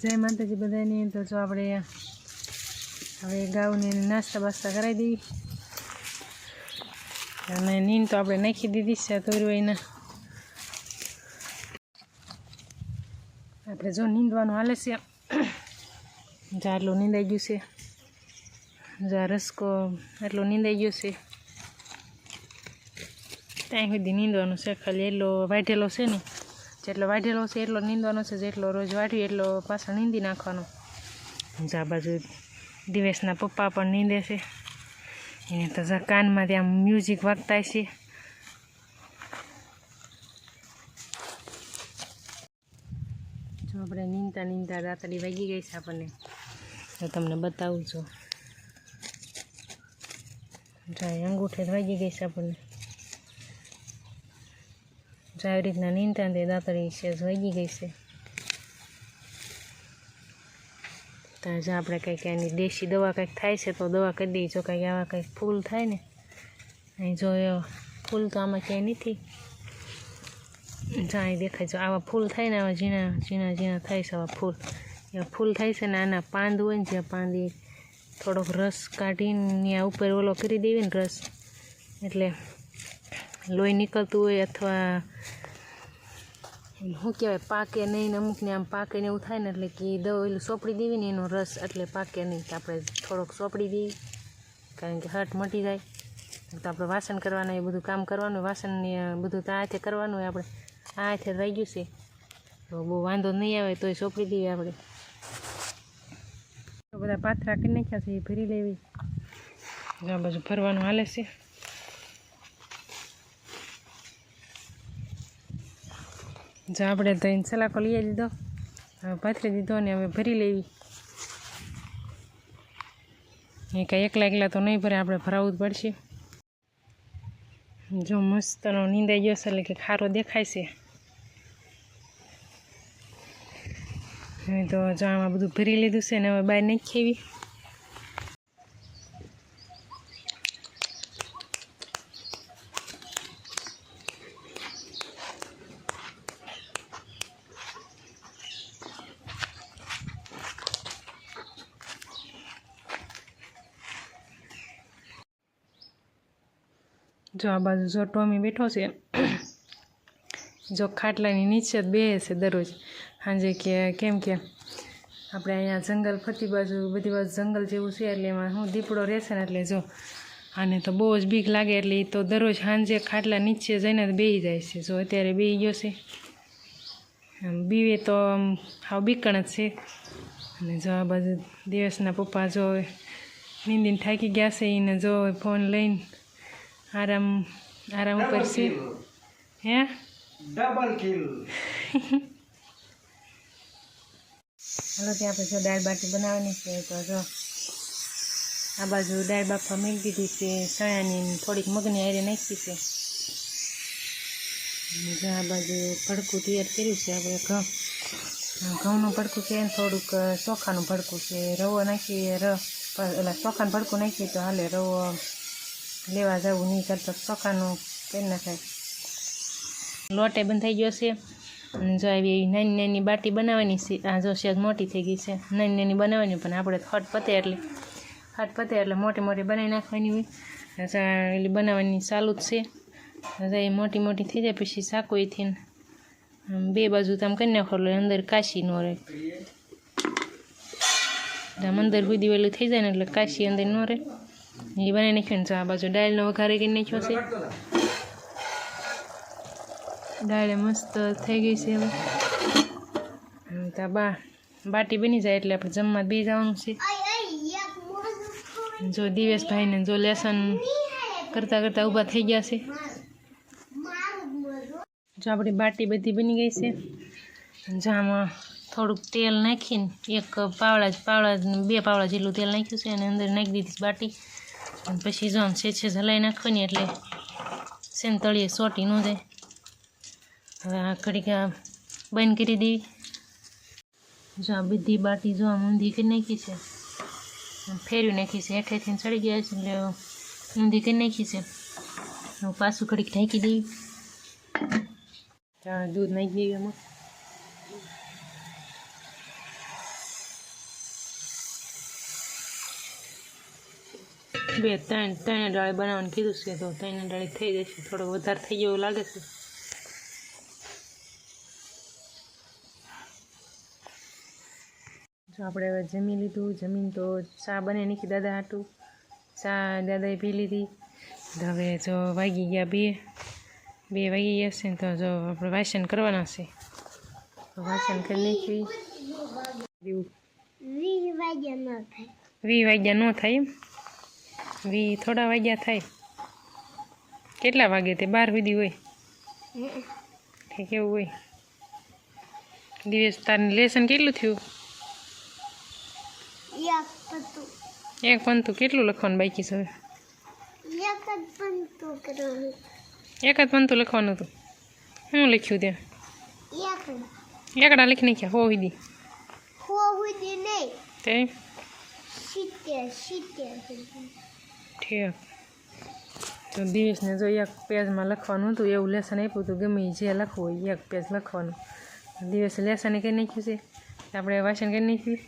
जय माताजी बधाने। तो जो આપણે હવે ગાઉને નાસ્તા બાસ્તા કરાવી દેવી અને નીંદ તો આપણે નાખી દીધી છે તોરવાઈને આપણે જો નીંદવાનું હાલે છે જા એટલું નીંદાઈ ગયું છે જા રસકો એટલું નીંદાઈ ગયો છે ત્યાં સુધી નીંદવાનું છે ખાલી એટલો વાઢેલો છે ને જેટલો વાઢેલો છે એટલો નીંદવાનો છે જેટલો રોજ વાઢ્યું એટલો પાછો નીંદી નાખવાનો જા બાજુ દિવેશના પપ્પા પણ નીંદે છે એને તો જા કાનમાં ત્યાં મ્યુઝિક વાગતા છે જો આપણે નીંદતા નીંદતા રાતડી વાગી ગઈ છે આપણને તો તમને બતાવું છું જાય અંગૂઠે વાગી ગઈ છે આપણને આવી રીતના નીંદતા તે દાંતડી છે વાગી ગઈ છે તો જો આપણે કંઈક એની દેશી દવા કંઈક થાય છે તો દવા કરી દઈએ જો કંઈક આવા કંઈક ફૂલ થાય ને અહીં જો ફૂલ તો આમાં ક્યાંય નથી જ્યાં દેખાય છે આવા ફૂલ થાય ને આવા ઝીણા ઝીણા ઝીણા થાય છે આવા ફૂલ થાય છે ને આના પાંદ હોય ને જ્યાં પાંદ એ થોડોક રસ કાઢીને ત્યાં ઉપર ઓલો કરી દેવી ને રસ એટલે લોહી નીકળતું હોય અથવા શું કહેવાય પાકે નહીં અમુકને આમ પાકે ને એવું થાય ને એટલે કે દવા એલું સોંપડી દેવી ને એનો રસ એટલે પાકે નહીં તો આપણે થોડોક સોંપડી દેવી કારણ કે હટ મટી જાય તો આપણે વાસણ કરવાનું એ બધું કામ કરવાનું વાસણને બધું તો આ હાથે કરવાનું હોય આપણે આ હાથે રહી ગયું છે તો બહુ વાંધો નહીં આવે તોય સોંપડી દેવી આપણે તો બધા પાથરા કરી નાખ્યા છે એ ભરી લેવી આ બાજુ ફરવાનું હાલે છે જો આપણે તો એને સલાકો લઈ દીધો હવે પાથરી દીધો ને હવે ભરી લેવી એ કાંઈ એકલા તો નહીં ભરે આપણે ભરાવવું જ પડશે જો મસ્તનો નીંદાઈ ગયો છે એટલે કે ખારો દેખાય છે હવે તો જો આમાં બધું ભરી લીધું છે ને હવે બહાર નાખી એવી જો આ બાજુ જો ટોમી બેઠો છે જો ખાટલાની નીચે જ બેસે છે દરરોજ સાંજે કે કેમ કે આપણે અહીંયા જંગલ ફરતી બાજુ બધી બાજુ જંગલ જેવું છે એટલે એમાં હું દીપડો રહેશે ને એટલે જો આને તો બહુ જ બીક લાગે એટલે એ તો દરરોજ સાંજે ખાટલા નીચે જઈને બેસી જાય છે જો અત્યારે બેસી ગયો છે બીવે તો આમ હાવ બીકણ જ છે અને જો આ બાજુ દિવસના પપ્પા જો નીંદીને થાકી ગયા છે એને જો ફોન લઈને આરામ ઉપર છે હે ડબલ કિલ હાલો ત્યાં આપણે જો દાળ બાટી બનાવવાની છે તો જો આ બાજુ દાળ બાફવા મૂકી દીધી છે ચણાની થોડીક મગની હારે નાખી છે જો આ બાજુ ભડકું તૈયાર કર્યું છે આપણે ઘઉંનું ભડકું છે થોડુંક ચોખાનું ભડકું છે રવો નાખીએ એટલે ચોખાનું ભડકું નાખીએ તો હાલે રવો લેવા જવું નહીં કરતા ચોખાનું કરી નાખાય લોટે બંધાઈ ગયો છે અને જો આવી નાની નાની બાટી બનાવવાની છે આ જો શેક મોટી થઈ ગઈ છે નાની નાની બનાવવાની પણ આપણે હટ પતે એટલે મોટી મોટી બનાવી નાખવાની હોય એટલે બનાવવાની ચાલુ જ છે એ મોટી મોટી થઈ જાય પછી સાકોઈથી બે બાજુ તમે કરી નાખો એટલે અંદર કાશી ન રહે આમ અંદર સુધી વેલું થઈ જાય ને એટલે કાશી અંદર ન રહે એ બનાવી નાખ્યું ને આ બાજુ દાળનો વઘારે કરી નાખ્યો છે દાળે મસ્ત થઈ ગઈ છે હવે તો બાટી બની જાય એટલે આપણે જમવા બે જવાનું છે જો દિવેશભાઈને જો લેસન કરતાં કરતાં ઊભા થઈ ગયા છે જો આપણી બાટી બધી બની ગઈ છે જો આમાં થોડુંક તેલ નાખીને એક પાવડા બે પાવડા જેટલું તેલ નાખ્યું છે અને અંદર નાખી દીધી બાટી અને પછી જો આમ છે હલાવી નાખવાની એટલે સેન તળીએ સોટી ન જાય હવે આ ઘડીક બંધ કરી દેવી જો આ બધી બાટી જો આમ ઊંધી કરી નાખી છે ફેરવી નાખી છે હેઠેથી ચડી ગયા છે એટલે ઊંધી કરી નાખી છે હું પાછું ઘડીક ઢાંકી દેવી દૂધ નાખી દેવી એમાં બે ત્રણ ડાળી બનાવવાનું કીધું છે તો ત્રણ ડાળી થઈ જશે. થોડો વધારે થઈ ગયો એવું લાગે છે. જો આપણે હવે જમી લીધું. જમીન તો ચા બને નીકળી દાદા હાટું. ચા દાદાએ પી લીધી. હવે જો વાગી ગયા 2 વાગી ગયા છે. તો જો આપણે વાસણ કરવાના છે. વાસણ કરી નાખી. 20 વાગ્યા ન થાય એમ. 20 થોડા વાગ્યા થાય. કેટલા વાગે તે 12 સુધી હોય કે કેવું હોય? દિવસ તારનું લેસન કેટલું થયું? એક પંતું. કેટલું લખવાનું બાકી છે? એક જ પંતું લખવાનું હતું. શું લખ્યું ત્યાં? એકડા લખી નાખ્યા. 100 સુધી તે ઠીક. તો દિવસને જો એક પેજમાં લખવાનું હતું એવું લેસન આપ્યું હતું. ગમે જે લખવું હોય એક પેજ લખવાનું. દિવસે લેસન કરી નાખ્યું છે. આપણે વાસણ કરી નાખ્યું.